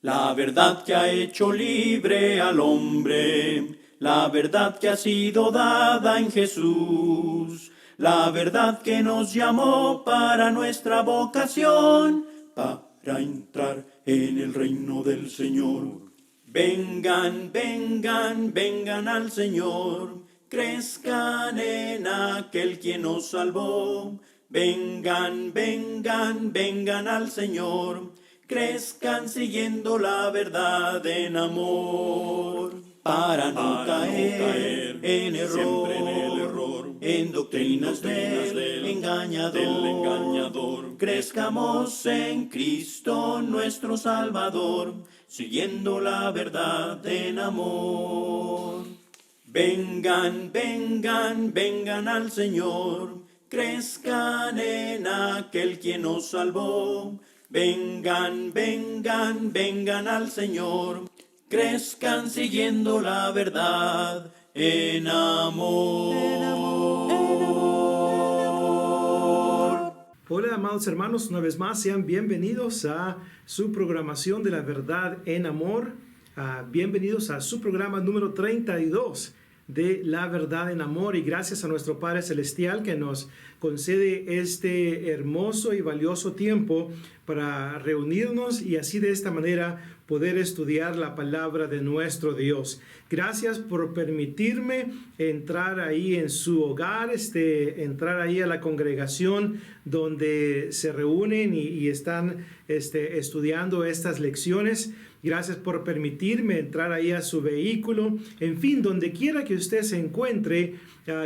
La verdad que ha hecho libre al hombre, la verdad que ha sido dada en Jesús, la verdad que nos llamó para nuestra vocación, para entrar en el reino del Señor. Vengan, vengan, vengan al Señor, crezcan en aquel quien nos salvó. Vengan, vengan, vengan al Señor, crezcan siguiendo la verdad en amor, para no caer en error, en doctrinas del engañador. Crezcamos en Cristo nuestro Salvador, siguiendo la verdad en amor. Vengan, vengan, vengan al Señor, crezcan en aquel quien nos salvó. Vengan, vengan, vengan al Señor, crezcan siguiendo la verdad en amor. Hola, amados hermanos, una vez más sean bienvenidos a su programación de la verdad en amor. Bienvenidos a su programa número 32 de la verdad en amor, y gracias a nuestro Padre Celestial que nos concede este hermoso y valioso tiempo para reunirnos y así de esta manera poder estudiar la palabra de nuestro Dios. Gracias por permitirme entrar ahí en su hogar, entrar ahí a la congregación donde se reúnen y están estudiando estas lecciones. Gracias por permitirme entrar ahí a su vehículo. En fin, donde quiera que usted se encuentre,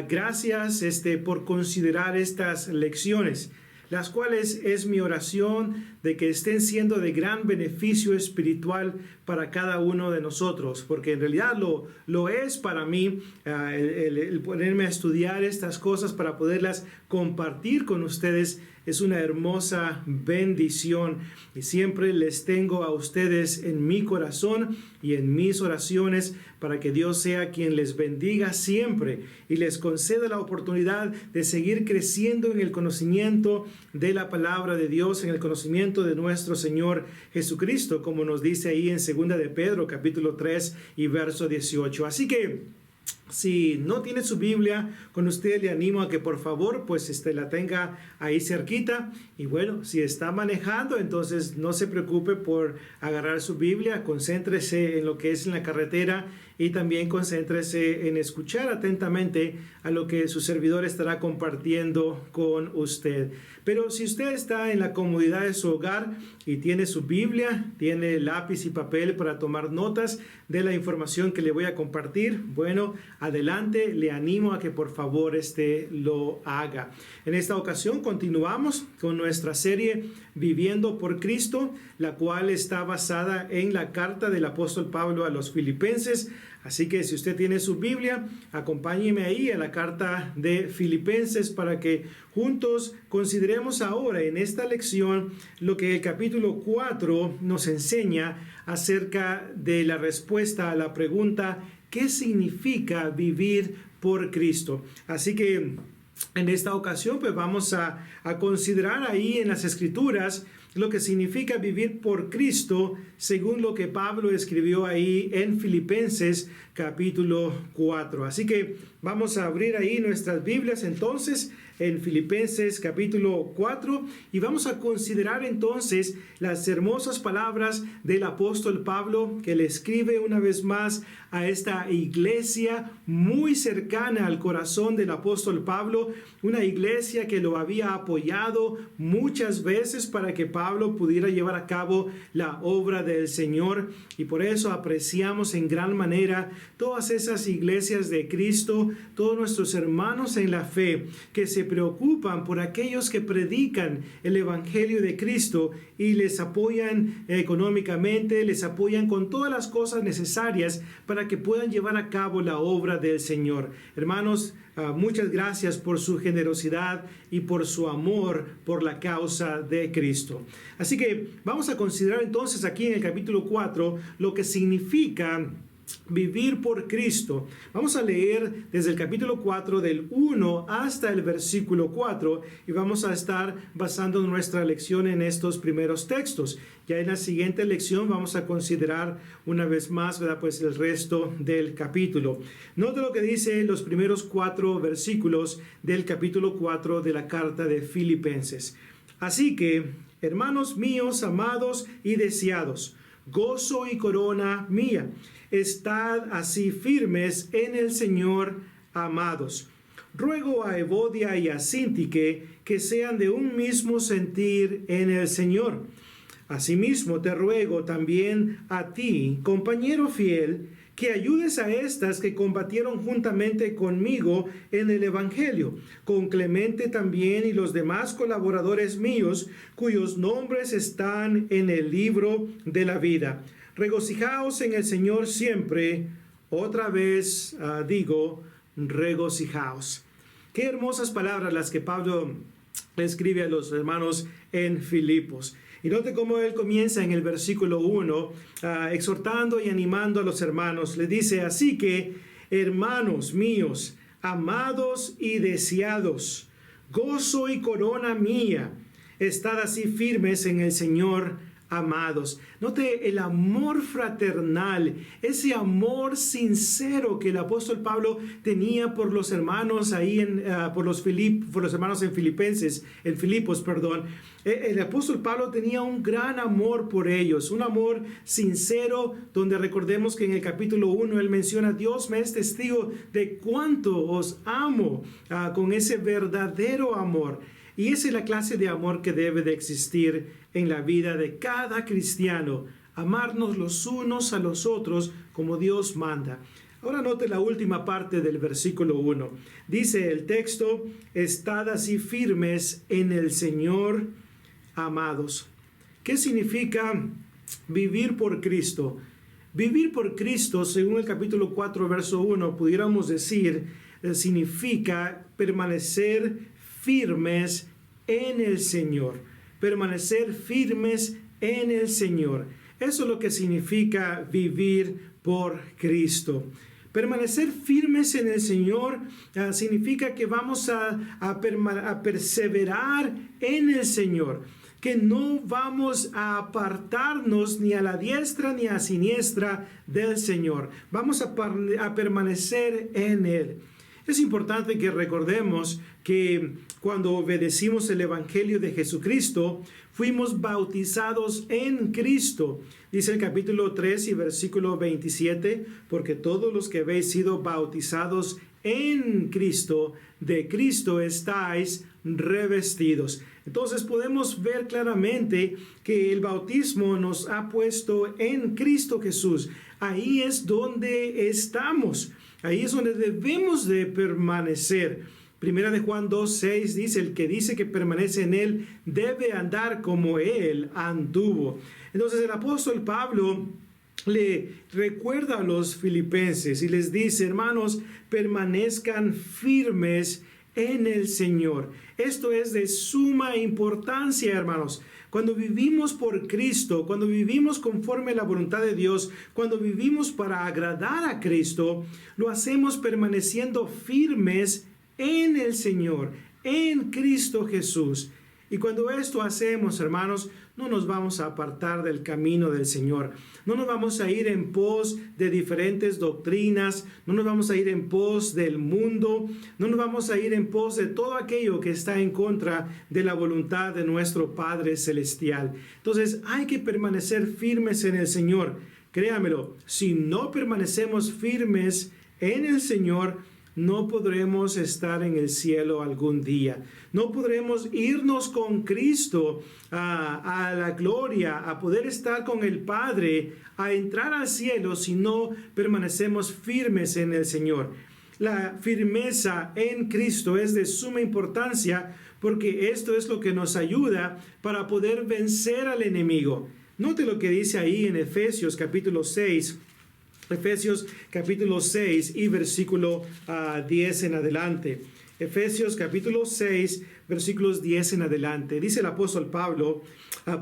gracias por considerar estas lecciones, las cuales es mi oración de que estén siendo de gran beneficio espiritual para cada uno de nosotros, porque en realidad lo es para mí el ponerme a estudiar estas cosas para poderlas compartir con ustedes. Es una hermosa bendición y siempre les tengo a ustedes en mi corazón y en mis oraciones para que Dios sea quien les bendiga siempre y les conceda la oportunidad de seguir creciendo en el conocimiento de la palabra de Dios, en el conocimiento de nuestro Señor Jesucristo, como nos dice ahí en 2 de Pedro, capítulo 3 y verso 18. Así que si no tiene su Biblia con usted, le animo a que por favor pues la tenga ahí cerquita. Y bueno, si está manejando, entonces no se preocupe por agarrar su Biblia, concéntrese en lo que es en la carretera y también concéntrese en escuchar atentamente a lo que su servidor estará compartiendo con usted. Pero si usted está en la comodidad de su hogar y tiene su Biblia, tiene lápiz y papel para tomar notas de la información que le voy a compartir, bueno, adelante, le animo a que por favor lo haga. En esta ocasión continuamos con nuestra serie Viviendo por Cristo, la cual está basada en la carta del apóstol Pablo a los Filipenses. Así que si usted tiene su Biblia, acompáñeme ahí a la carta de Filipenses para que juntos consideremos ahora en esta lección lo que el capítulo 4 nos enseña acerca de la respuesta a la pregunta ¿qué significa vivir por Cristo? Así que en esta ocasión pues vamos a considerar ahí en las Escrituras lo que significa vivir por Cristo según lo que Pablo escribió ahí en Filipenses capítulo 4. Así que vamos a abrir ahí nuestras Biblias entonces en Filipenses capítulo 4 y vamos a considerar entonces las hermosas palabras del apóstol Pablo que le escribe una vez más a esta iglesia muy cercana al corazón del apóstol Pablo, una iglesia que lo había apoyado muchas veces para que Pablo pudiera llevar a cabo la obra del Señor, y por eso apreciamos en gran manera todas esas iglesias de Cristo, todos nuestros hermanos en la fe que se preocupan por aquellos que predican el evangelio de Cristo y les apoyan económicamente, les apoyan con todas las cosas necesarias para que puedan llevar a cabo la obra del Señor. Hermanos, muchas gracias por su generosidad y por su amor por la causa de Cristo. Así que vamos a considerar entonces aquí en el capítulo 4 lo que significa vivir por Cristo. Vamos a leer desde el capítulo 4 del 1 hasta el versículo 4 y vamos a estar basando nuestra lección en estos primeros textos. Ya en la siguiente lección vamos a considerar una vez más, ¿verdad?, pues el resto del capítulo. Note lo que dice los primeros 4 versículos del capítulo 4 de la carta de Filipenses. Así que, hermanos míos, amados y deseados, gozo y corona mía, estad así firmes en el Señor, amados. Ruego a Evodia y a Síntique que sean de un mismo sentir en el Señor. Asimismo te ruego también a ti, compañero fiel, que ayudes a estas que combatieron juntamente conmigo en el Evangelio, con Clemente también y los demás colaboradores míos, cuyos nombres están en el libro de la vida. Regocijaos en el Señor siempre. Otra vez digo, regocijaos. Qué hermosas palabras las que Pablo escribe a los hermanos en Filipos. Y note cómo él comienza en el versículo 1, exhortando y animando a los hermanos. Le dice, así que, hermanos míos, amados y deseados, gozo y corona mía, estad así firmes en el Señor, amados. Note el amor fraternal, ese amor sincero que el apóstol Pablo tenía por los hermanos ahí por los hermanos en Filipos. El apóstol Pablo tenía un gran amor por ellos, un amor sincero, donde recordemos que en el capítulo 1 él menciona, Dios me es testigo de cuánto os amo, con ese verdadero amor. Y esa es la clase de amor que debe de existir en la vida de cada cristiano, amarnos los unos a los otros como Dios manda. Ahora note la última parte del versículo 1. Dice el texto, estad así firmes en el Señor, amados. ¿Qué significa vivir por Cristo? Vivir por Cristo, según el capítulo 4, verso 1, pudiéramos decir, significa permanecer firmes en el Señor. Permanecer firmes en el Señor. Eso es lo que significa vivir por Cristo. Permanecer firmes en el Señor significa que vamos a perseverar en el Señor, que no vamos a apartarnos ni a la diestra ni a la siniestra del Señor. Vamos a permanecer en Él. Es importante que recordemos que cuando obedecimos el Evangelio de Jesucristo, fuimos bautizados en Cristo. Dice el capítulo 3 y versículo 27, porque todos los que habéis sido bautizados en Cristo, de Cristo estáis revestidos. Entonces podemos ver claramente que el bautismo nos ha puesto en Cristo Jesús. Ahí es donde estamos. Ahí es donde debemos de permanecer. Primera de Juan 2:6 dice, el que dice que permanece en Él debe andar como Él anduvo. Entonces el apóstol Pablo le recuerda a los filipenses y les dice, hermanos, permanezcan firmes en el Señor. Esto es de suma importancia, hermanos. Cuando vivimos por Cristo, cuando vivimos conforme a la voluntad de Dios, cuando vivimos para agradar a Cristo, lo hacemos permaneciendo firmes en el Señor, en Cristo Jesús. Y cuando esto hacemos, hermanos, no nos vamos a apartar del camino del Señor. No nos vamos a ir en pos de diferentes doctrinas. No nos vamos a ir en pos del mundo. No nos vamos a ir en pos de todo aquello que está en contra de la voluntad de nuestro Padre Celestial. Entonces hay que permanecer firmes en el Señor. Créamelo, si no permanecemos firmes en el Señor, no podremos estar en el cielo algún día. No podremos irnos con Cristo a la gloria, a poder estar con el Padre, a entrar al cielo si no permanecemos firmes en el Señor. La firmeza en Cristo es de suma importancia porque esto es lo que nos ayuda para poder vencer al enemigo. Note lo que dice ahí en Efesios capítulo 6. Efesios capítulo 6 y versículo 10 en adelante. Efesios capítulo 6, versículos 10 en adelante. Dice el apóstol Pablo,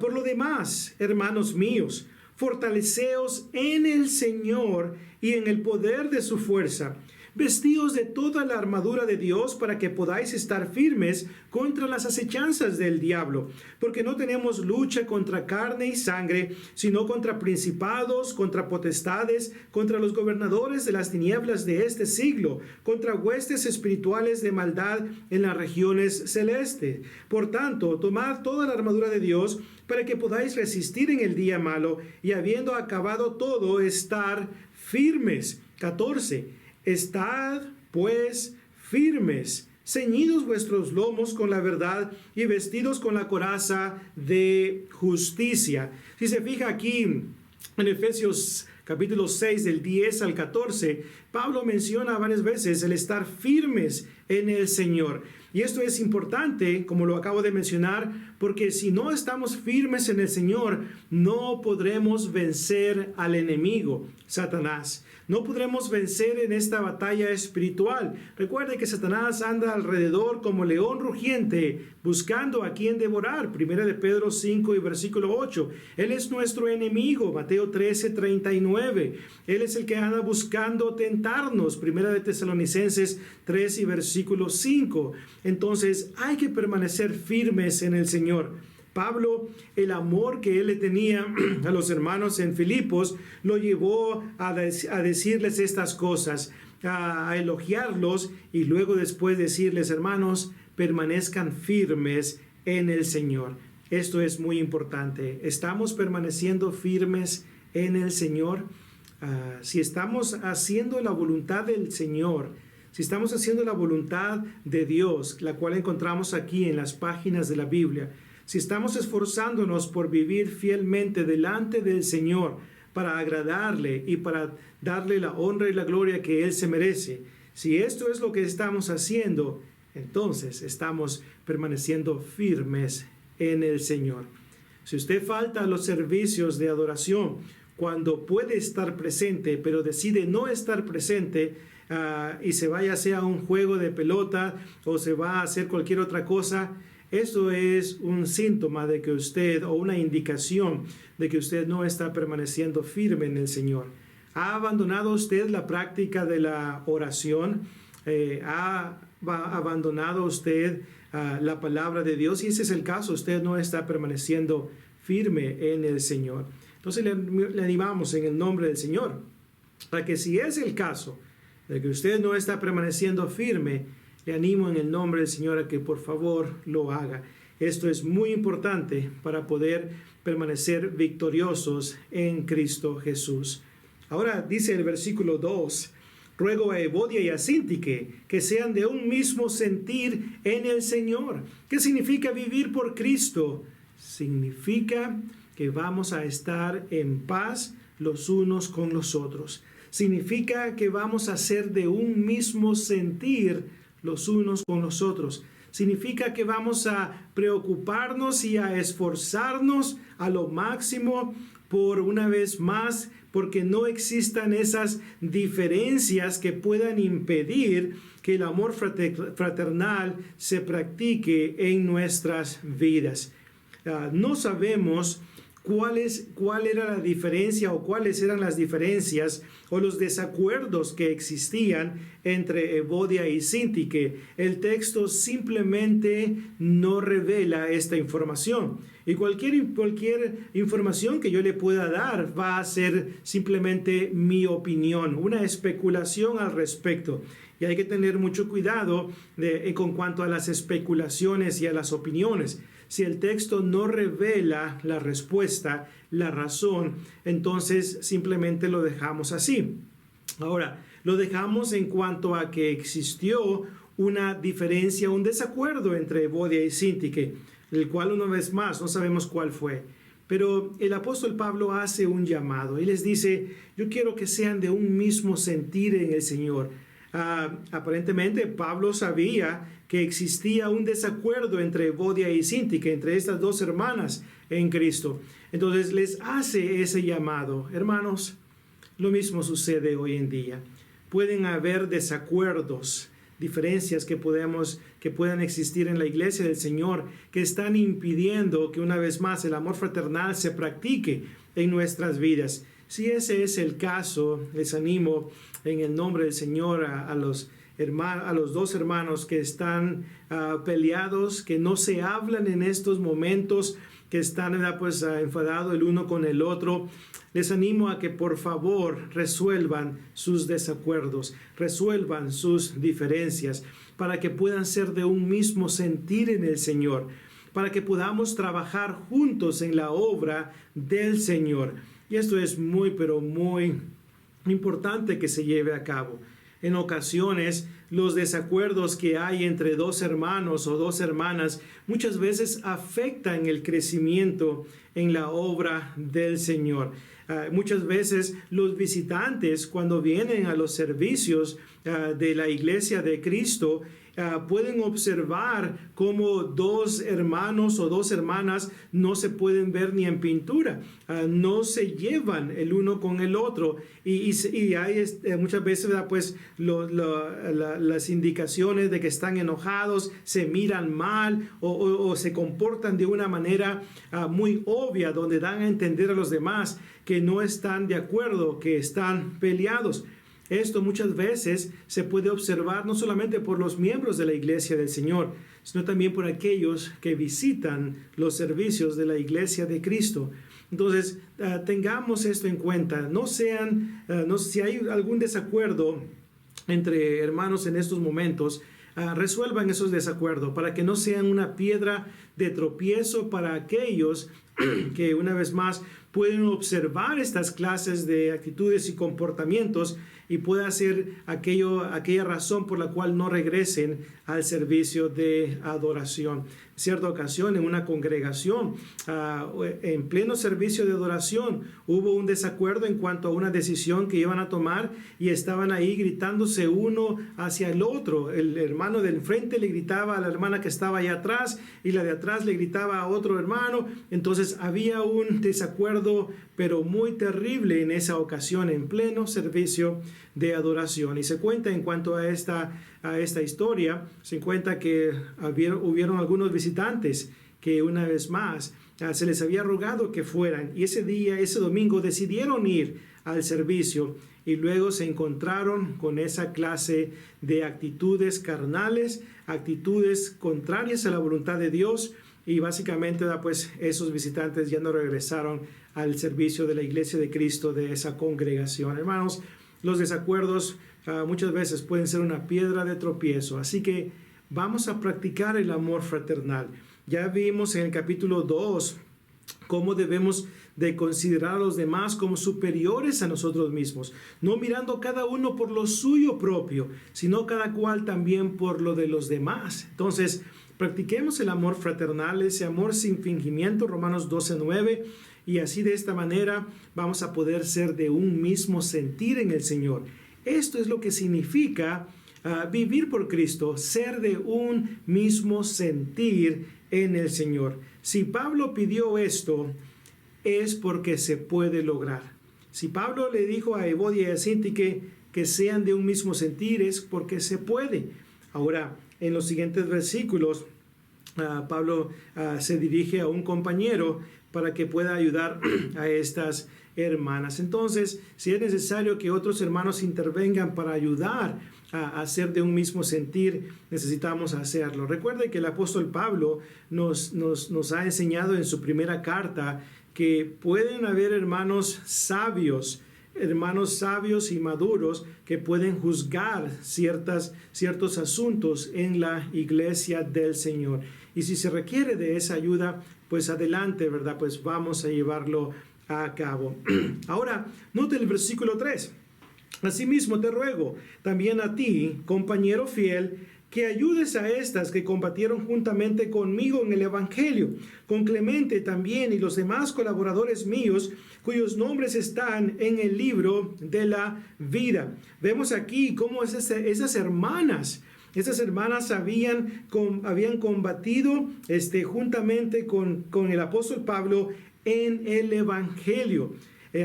por lo demás, hermanos míos, Fortaleceos en el Señor y en el poder de su fuerza. Vestíos de toda la armadura de Dios para que podáis estar firmes contra las acechanzas del diablo, porque no tenemos lucha contra carne y sangre, sino contra principados, contra potestades, contra los gobernadores de las tinieblas de este siglo, contra huestes espirituales de maldad en las regiones celestes. Por tanto, tomad toda la armadura de Dios para que podáis resistir en el día malo y habiendo acabado todo, estar firmes. 14. Estad, pues, firmes, ceñidos vuestros lomos con la verdad y vestidos con la coraza de justicia. Si se fija aquí en Efesios capítulo 6, del 10 al 14, Pablo menciona varias veces el estar firmes en el Señor. Y esto es importante, como lo acabo de mencionar, porque si no estamos firmes en el Señor, no podremos vencer al enemigo, Satanás. No podremos vencer en esta batalla espiritual. Recuerde que Satanás anda alrededor como león rugiente, buscando a quien devorar. Primera de Pedro 5 y versículo 8. Él es nuestro enemigo. Mateo 13, 39. Él es el que anda buscando tentarnos. Primera de Tesalonicenses 3 y versículo 5. Entonces hay que permanecer firmes en el Señor. Pablo, el amor que él le tenía a los hermanos en Filipos, lo llevó a decirles estas cosas, a elogiarlos y luego después decirles, hermanos, permanezcan firmes en el Señor. Esto es muy importante. ¿Estamos permaneciendo firmes en el Señor? Si estamos haciendo la voluntad del Señor, si estamos haciendo la voluntad de Dios, la cual encontramos aquí en las páginas de la Biblia, si estamos esforzándonos por vivir fielmente delante del Señor para agradarle y para darle la honra y la gloria que Él se merece, si esto es lo que estamos haciendo, entonces estamos permaneciendo firmes en el Señor. Si usted falta a los servicios de adoración cuando puede estar presente, pero decide no estar presente, y se vaya sea a un juego de pelota o se va a hacer cualquier otra cosa, esto es un síntoma de que usted, o una indicación de que usted no está permaneciendo firme en el Señor. ¿Ha abandonado usted la práctica de la oración? ¿Ha abandonado usted la palabra de Dios? Si ese es el caso, usted no está permaneciendo firme en el Señor. Entonces le animamos en el nombre del Señor para que, si es el caso de que usted no está permaneciendo firme, le animo en el nombre del Señor a que por favor lo haga. Esto es muy importante para poder permanecer victoriosos en Cristo Jesús. Ahora dice el versículo 2, ruego a Evodia y a Síntique que sean de un mismo sentir en el Señor. ¿Qué significa vivir por Cristo? Significa que vamos a estar en paz los unos con los otros. Significa que vamos a ser de un mismo sentir los unos con los otros. Significa que vamos a preocuparnos y a esforzarnos a lo máximo por, una vez más, porque no existan esas diferencias que puedan impedir que el amor fraternal se practique en nuestras vidas. No sabemos cuál era la diferencia o cuáles eran las diferencias o los desacuerdos que existían entre Evodia y Síntique. El texto simplemente no revela esta información. Y cualquier información que yo le pueda dar va a ser simplemente mi opinión, una especulación al respecto. Y hay que tener mucho cuidado con cuanto a las especulaciones y a las opiniones. Si el texto no revela la respuesta, la razón, entonces simplemente lo dejamos así. Ahora, lo dejamos en cuanto a que existió una diferencia, un desacuerdo entre Evodia y Síntique, el cual, una vez más, no sabemos cuál fue. Pero el apóstol Pablo hace un llamado y les dice, yo quiero que sean de un mismo sentir en el Señor. Aparentemente Pablo sabía que existía un desacuerdo entre Evodia y Síntique, entre estas dos hermanas en Cristo. Entonces les hace ese llamado. Hermanos, lo mismo sucede hoy en día. Pueden haber desacuerdos, diferencias que puedan existir en la iglesia del Señor, que están impidiendo que una vez más el amor fraternal se practique en nuestras vidas. Si ese es el caso, les animo en el nombre del Señor a los dos hermanos que están peleados, que no se hablan en estos momentos, que están enfadados el uno con el otro. Les animo a que por favor resuelvan sus desacuerdos, resuelvan sus diferencias, para que puedan ser de un mismo sentir en el Señor, para que podamos trabajar juntos en la obra del Señor. Y esto es muy, pero muy importante que se lleve a cabo. En ocasiones, los desacuerdos que hay entre dos hermanos o dos hermanas muchas veces afectan el crecimiento en la obra del Señor. Muchas veces los visitantes, cuando vienen a los servicios de la iglesia de Cristo, pueden observar cómo dos hermanos o dos hermanas no se pueden ver ni en pintura, no se llevan el uno con el otro, y hay muchas veces las indicaciones de que están enojados, se miran mal o se comportan de una manera muy obvia, donde dan a entender a los demás que no están de acuerdo, que están peleados. Esto muchas veces se puede observar no solamente por los miembros de la iglesia del Señor, sino también por aquellos que visitan los servicios de la iglesia de Cristo. Entonces, tengamos esto en cuenta. Si hay algún desacuerdo entre hermanos en estos momentos, resuelvan esos desacuerdos para que no sean una piedra de tropiezo para aquellos que una vez más pueden observar estas clases de actitudes y comportamientos y pueda ser aquella razón por la cual no regresen al servicio de adoración. En cierta ocasión, en una congregación, en pleno servicio de adoración, hubo un desacuerdo en cuanto a una decisión que iban a tomar y estaban ahí gritándose uno hacia el otro. El hermano del frente le gritaba a la hermana que estaba allá atrás y la de atrás le gritaba a otro hermano. Entonces había un desacuerdo, pero muy terrible en esa ocasión, en pleno servicio de adoración. Y se cuenta en cuanto a esta historia, se cuenta que hubieron algunos visitantes que una vez más se les había rogado que fueran, y ese domingo decidieron ir al servicio, y luego se encontraron con esa clase de actitudes carnales, actitudes contrarias a la voluntad de Dios, y básicamente esos visitantes ya no regresaron al servicio de la iglesia de Cristo, de esa congregación. Hermanos, los desacuerdos muchas veces pueden ser una piedra de tropiezo, así que vamos a practicar el amor fraternal. Ya vimos en el capítulo 2 cómo debemos de considerar a los demás como superiores a nosotros mismos, no mirando cada uno por lo suyo propio, sino cada cual también por lo de los demás. Entonces, practiquemos el amor fraternal, ese amor sin fingimiento, Romanos 12:9, y así de esta manera vamos a poder ser de un mismo sentir en el Señor. Esto es lo que significa vivir por Cristo, ser de un mismo sentir en el Señor. Si Pablo pidió esto, es porque se puede lograr. Si Pablo le dijo a Evodia y a Síntique que sean de un mismo sentir, es porque se puede. Ahora, en los siguientes versículos, Pablo se dirige a un compañero para que pueda ayudar a estas hermanas. Entonces, si es necesario que otros hermanos intervengan para ayudar a ser de un mismo sentir, necesitamos hacerlo. Recuerde que el apóstol Pablo nos ha enseñado en su primera carta que pueden haber hermanos sabios y maduros que pueden juzgar ciertos asuntos en la iglesia del Señor. Y si se requiere de esa ayuda, pues adelante, ¿verdad? Pues vamos a llevarlo a cabo. Ahora, note el versículo 3. Asimismo te ruego también a ti, compañero fiel, que ayudes a estas que combatieron juntamente conmigo en el Evangelio, con Clemente también y los demás colaboradores míos, cuyos nombres están en el libro de la vida. Vemos aquí cómo esas hermanas habían combatido juntamente con el apóstol Pablo en el Evangelio,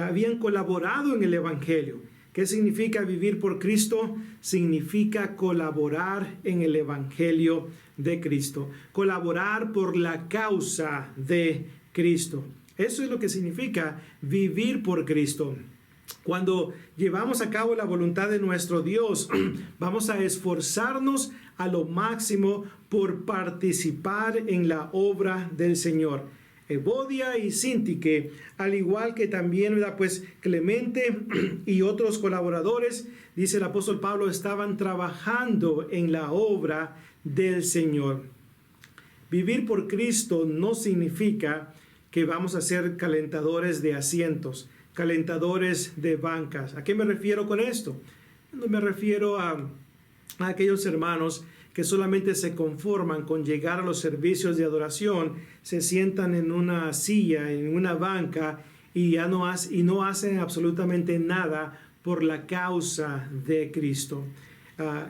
habían colaborado en el Evangelio. ¿Qué significa vivir por Cristo? Significa colaborar en el Evangelio de Cristo, colaborar por la causa de Cristo. Eso es lo que significa vivir por Cristo. Cuando llevamos a cabo la voluntad de nuestro Dios, vamos a esforzarnos a lo máximo por participar en la obra del Señor. Evodia y Sintique, al igual que también, ¿verdad?, pues Clemente y otros colaboradores, dice el apóstol Pablo, estaban trabajando en la obra del Señor. Vivir por Cristo no significa que vamos a ser calentadores de asientos, calentadores de bancas. ¿A qué me refiero con esto? No me refiero a aquellos hermanos que solamente se conforman con llegar a los servicios de adoración, se sientan en una silla, en una banca y no hacen absolutamente nada por la causa de Cristo.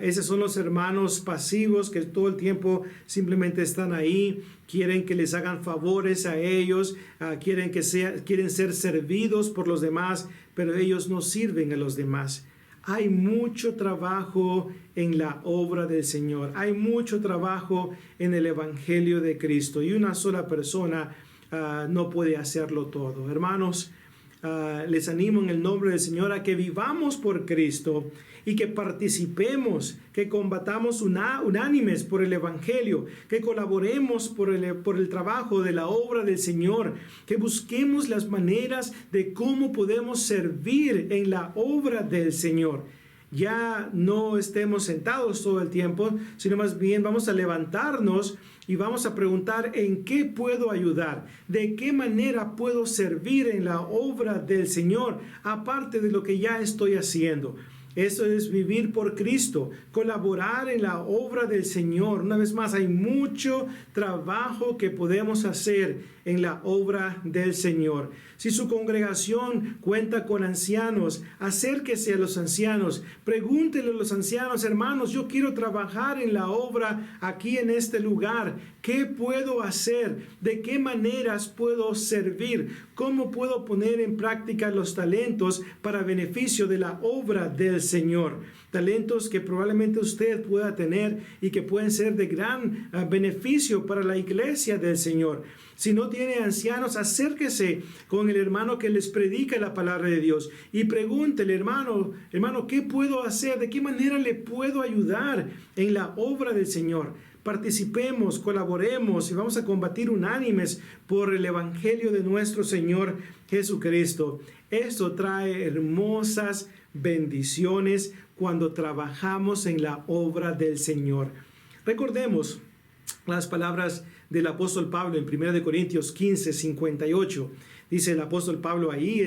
Esos son los hermanos pasivos que todo el tiempo simplemente están ahí, quieren que les hagan favores a ellos, quieren ser servidos por los demás, pero ellos no sirven a los demás. Hay mucho trabajo en la obra del Señor, hay mucho trabajo en el Evangelio de Cristo y una sola persona no puede hacerlo todo. Hermanos, les animo en el nombre del Señor a que vivamos por Cristo y que participemos, que combatamos unánimes por el Evangelio, que colaboremos por el trabajo de la obra del Señor, que busquemos las maneras de cómo podemos servir en la obra del Señor. Ya no estemos sentados todo el tiempo, sino más bien vamos a levantarnos y vamos a preguntar en qué puedo ayudar, de qué manera puedo servir en la obra del Señor, aparte de lo que ya estoy haciendo. Eso es vivir por Cristo, colaborar en la obra del Señor. Una vez más, hay mucho trabajo que podemos hacer en la obra del Señor. Si su congregación cuenta con ancianos, acérquese a los ancianos, pregúntele a los ancianos, hermanos, yo quiero trabajar en la obra aquí en este lugar. ¿Qué puedo hacer? ¿De qué maneras puedo servir? ¿Cómo puedo poner en práctica los talentos para beneficio de la obra del Señor? Talentos que probablemente usted pueda tener y que pueden ser de gran beneficio para la iglesia del Señor. Si no tiene ancianos, acérquese con el hermano que les predica la palabra de Dios y pregúntele, hermano, ¿qué puedo hacer? ¿De qué manera le puedo ayudar en la obra del Señor? Participemos, colaboremos y vamos a combatir unánimes por el Evangelio de nuestro Señor Jesucristo. Esto trae hermosas bendiciones cuando trabajamos en la obra del Señor. Recordemos las palabras del apóstol Pablo en 1 Corintios 15, 58. Dice el apóstol Pablo ahí,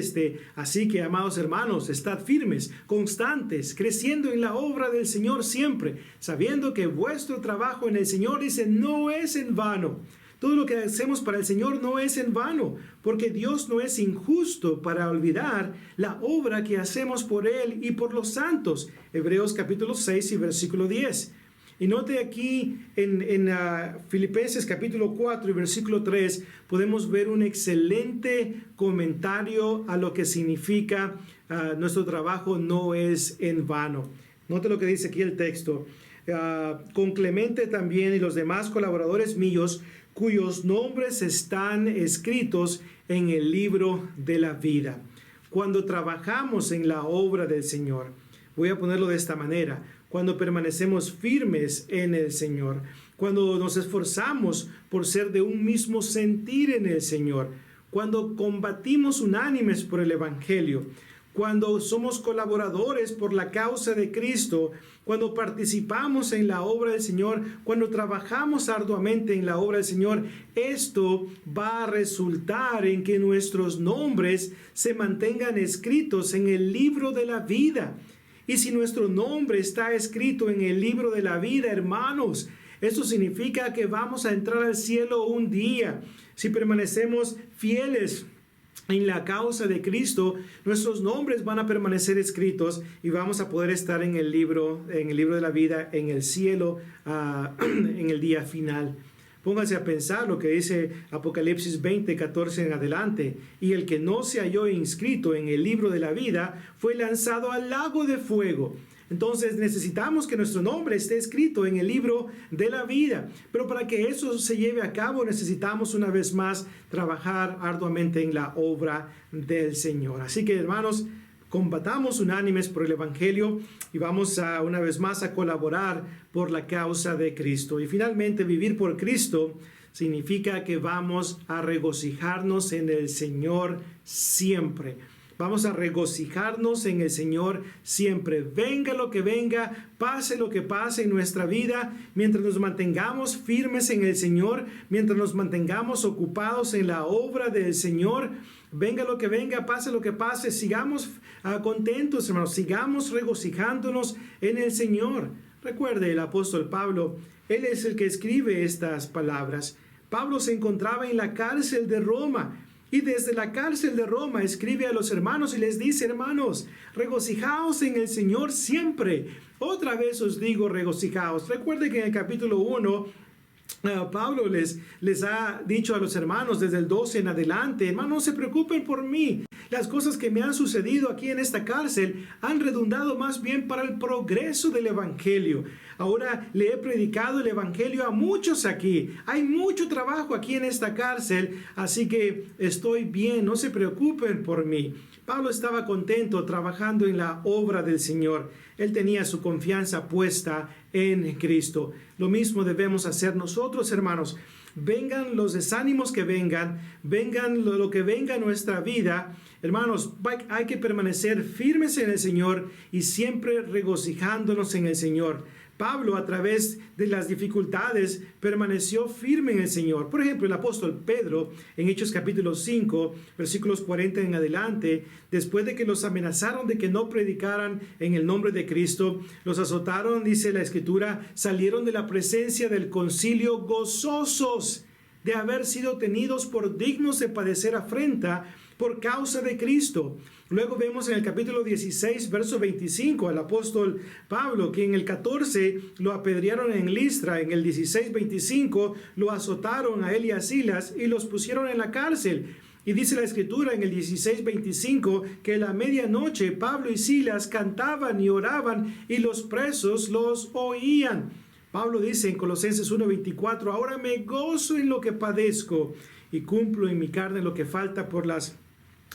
así que, amados hermanos, estad firmes, constantes, creciendo en la obra del Señor siempre, sabiendo que vuestro trabajo en el Señor, dice, no es en vano. Todo lo que hacemos para el Señor no es en vano, porque Dios no es injusto para olvidar la obra que hacemos por Él y por los santos. Hebreos capítulo 6 y versículo 10. Y note aquí en Filipenses capítulo 4 y versículo 3, podemos ver un excelente comentario a lo que significa nuestro trabajo no es en vano. Note lo que dice aquí el texto. Con Clemente también y los demás colaboradores míos, cuyos nombres están escritos en el libro de la vida. Cuando trabajamos en la obra del Señor, voy a ponerlo de esta manera, cuando permanecemos firmes en el Señor, cuando nos esforzamos por ser de un mismo sentir en el Señor, cuando combatimos unánimes por el Evangelio, cuando somos colaboradores por la causa de Cristo, cuando participamos en la obra del Señor, cuando trabajamos arduamente en la obra del Señor, esto va a resultar en que nuestros nombres se mantengan escritos en el libro de la vida. Y si nuestro nombre está escrito en el libro de la vida, hermanos, esto significa que vamos a entrar al cielo un día. Si permanecemos fieles en la causa de Cristo, nuestros nombres van a permanecer escritos y vamos a poder estar en el libro de la vida, en el cielo, en el día final. Póngase a pensar lo que dice Apocalipsis 20, 14 en adelante. Y el que no se halló inscrito en el libro de la vida fue lanzado al lago de fuego. Entonces necesitamos que nuestro nombre esté escrito en el libro de la vida. Pero para que eso se lleve a cabo necesitamos una vez más trabajar arduamente en la obra del Señor. Así que, hermanos, combatamos unánimes por el Evangelio y vamos una vez más a colaborar por la causa de Cristo. Y finalmente, vivir por Cristo significa que vamos a regocijarnos en el Señor siempre. Vamos a regocijarnos en el Señor siempre. Venga lo que venga, pase lo que pase en nuestra vida, mientras nos mantengamos firmes en el Señor, mientras nos mantengamos ocupados en la obra del Señor, venga lo que venga, pase lo que pase, sigamos contentos, hermanos, sigamos regocijándonos en el Señor. Recuerde, el apóstol Pablo, él es el que escribe estas palabras. Pablo se encontraba en la cárcel de Roma. Y desde la cárcel de Roma escribe a los hermanos y les dice: hermanos, regocijaos en el Señor siempre. Otra vez os digo, regocijaos. Recuerde que en el capítulo 1, Pablo les ha dicho a los hermanos desde el 12 en adelante: hermanos, no se preocupen por mí. Las cosas que me han sucedido aquí en esta cárcel han redundado más bien para el progreso del Evangelio. Ahora le he predicado el Evangelio a muchos aquí. Hay mucho trabajo aquí en esta cárcel, así que estoy bien, no se preocupen por mí. Pablo estaba contento trabajando en la obra del Señor. Él tenía su confianza puesta en Cristo. Lo mismo debemos hacer nosotros, hermanos. Vengan los desánimos que vengan lo que venga en nuestra vida, hermanos, hay que permanecer firmes en el Señor y siempre regocijándonos en el Señor. Pablo, a través de las dificultades, permaneció firme en el Señor. Por ejemplo, el apóstol Pedro, en Hechos capítulo 5, versículos 40 en adelante, después de que los amenazaron de que no predicaran en el nombre de Cristo, los azotaron, dice la Escritura, salieron de la presencia del concilio gozosos de haber sido tenidos por dignos de padecer afrenta por causa de Cristo. Luego vemos en el capítulo 16, verso 25, al apóstol Pablo, que en el 14 lo apedrearon en Listra, en el 16, 25 lo azotaron a él y a Silas y los pusieron en la cárcel. Y dice la Escritura en el 16, 25 que a la medianoche Pablo y Silas cantaban y oraban y los presos los oían. Pablo dice en Colosenses 1:24, ahora me gozo en lo que padezco y cumplo en mi carne lo que falta por las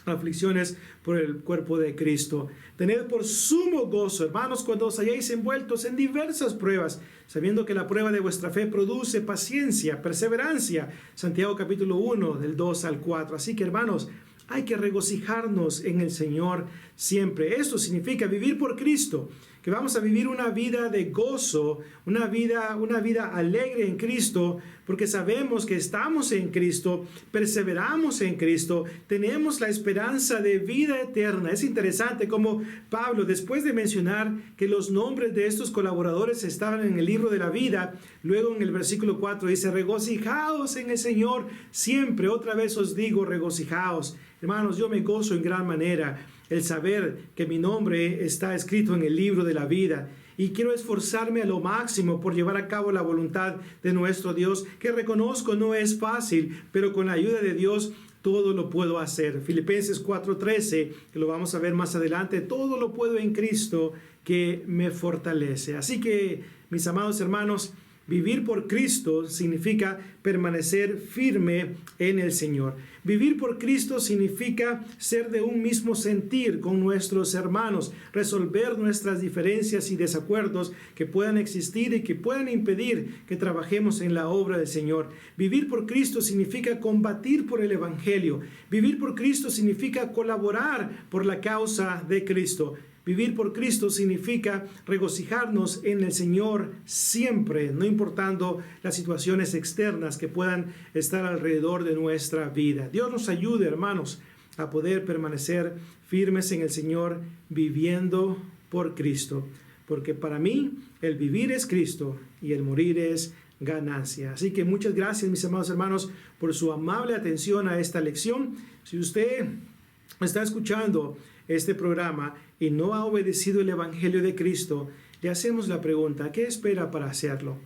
aflicciones por el cuerpo de Cristo. Tened por sumo gozo, hermanos, cuando os hayáis envueltos en diversas pruebas, sabiendo que la prueba de vuestra fe produce paciencia, perseverancia. Santiago capítulo 1, del 2 al 4. Así que, hermanos, hay que regocijarnos en el Señor siempre. Esto significa vivir por Cristo, que vamos a vivir una vida de gozo, una vida alegre en Cristo, porque sabemos que estamos en Cristo, perseveramos en Cristo, tenemos la esperanza de vida eterna. Es interesante cómo Pablo, después de mencionar que los nombres de estos colaboradores estaban en el libro de la vida, luego en el versículo 4 dice, regocijaos en el Señor siempre. Otra vez os digo, regocijaos. Hermanos, yo me gozo en gran manera el saber que mi nombre está escrito en el libro de la vida. Y quiero esforzarme a lo máximo por llevar a cabo la voluntad de nuestro Dios, que reconozco no es fácil, pero con la ayuda de Dios todo lo puedo hacer. Filipenses 4:13, que lo vamos a ver más adelante, todo lo puedo en Cristo que me fortalece. Así que, mis amados hermanos, vivir por Cristo significa permanecer firme en el Señor. Vivir por Cristo significa ser de un mismo sentir con nuestros hermanos, resolver nuestras diferencias y desacuerdos que puedan existir y que puedan impedir que trabajemos en la obra del Señor. Vivir por Cristo significa combatir por el Evangelio. Vivir por Cristo significa colaborar por la causa de Cristo. Vivir por Cristo significa regocijarnos en el Señor siempre, no importando las situaciones externas que puedan estar alrededor de nuestra vida. Dios nos ayude, hermanos, a poder permanecer firmes en el Señor viviendo por Cristo, porque para mí el vivir es Cristo y el morir es ganancia. Así que muchas gracias, mis amados hermanos, por su amable atención a esta lección. Si usted está escuchando este programa y no ha obedecido el Evangelio de Cristo, le hacemos la pregunta, ¿qué espera para hacerlo?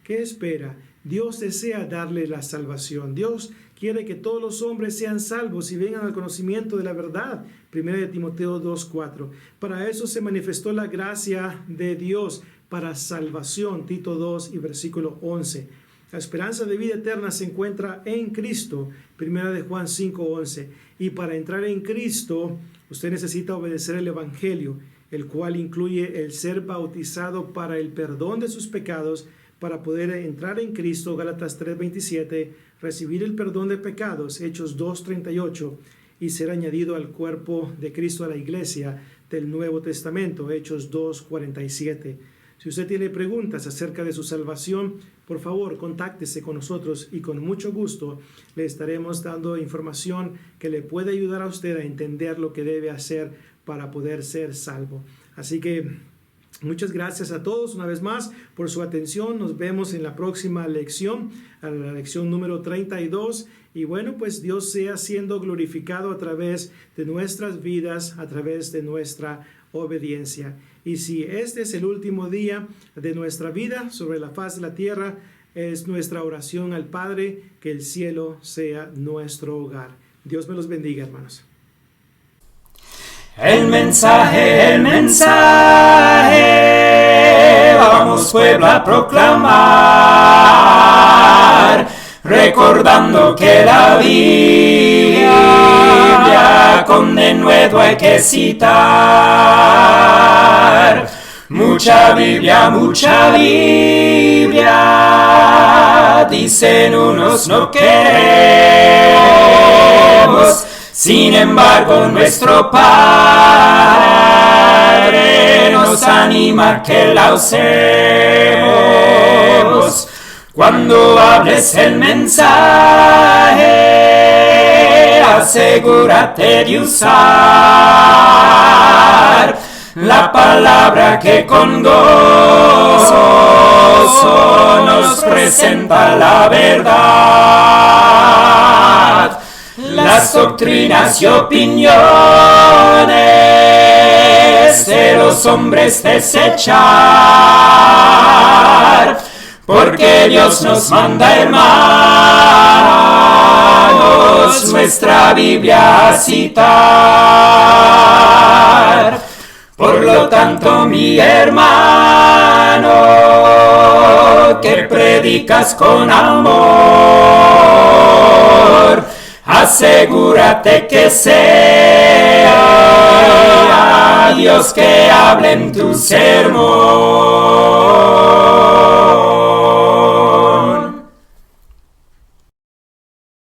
¿Qué espera? Dios desea darle la salvación. Dios quiere que todos los hombres sean salvos y vengan al conocimiento de la verdad. 1 Timoteo 2:4. Para eso se manifestó la gracia de Dios para salvación. Tito 2 y versículo 11. La esperanza de vida eterna se encuentra en Cristo. 1 de Juan 5:11. Y para entrar en Cristo, usted necesita obedecer el Evangelio, el cual incluye el ser bautizado para el perdón de sus pecados, para poder entrar en Cristo, Gálatas 3:27, recibir el perdón de pecados, Hechos 2:38, y ser añadido al cuerpo de Cristo, a la iglesia del Nuevo Testamento, Hechos 2:47. Si usted tiene preguntas acerca de su salvación, por favor, contáctese con nosotros y con mucho gusto le estaremos dando información que le puede ayudar a usted a entender lo que debe hacer para poder ser salvo. Así que muchas gracias a todos una vez más por su atención. Nos vemos en la próxima lección, a la lección número 32. Y bueno, pues Dios sea siendo glorificado a través de nuestras vidas, a través de nuestra obediencia. Y si este es el último día de nuestra vida sobre la faz de la tierra, es nuestra oración al Padre, que el cielo sea nuestro hogar. Dios me los bendiga, hermanos. El mensaje, vamos pueblo a proclamar, recordando que la Biblia con denuedo hay que citar. Mucha Biblia, dicen unos no queremos. Sin embargo, nuestro Padre nos anima que la usemos. Cuando hables el mensaje, asegúrate de usar la palabra que con gozo nos presenta la verdad. Las doctrinas y opiniones de los hombres desechar, porque Dios nos manda, hermanos, nuestra Biblia a citar. Por lo tanto, mi hermano, que predicas con amor, asegúrate que sea Dios que hable en tu sermón.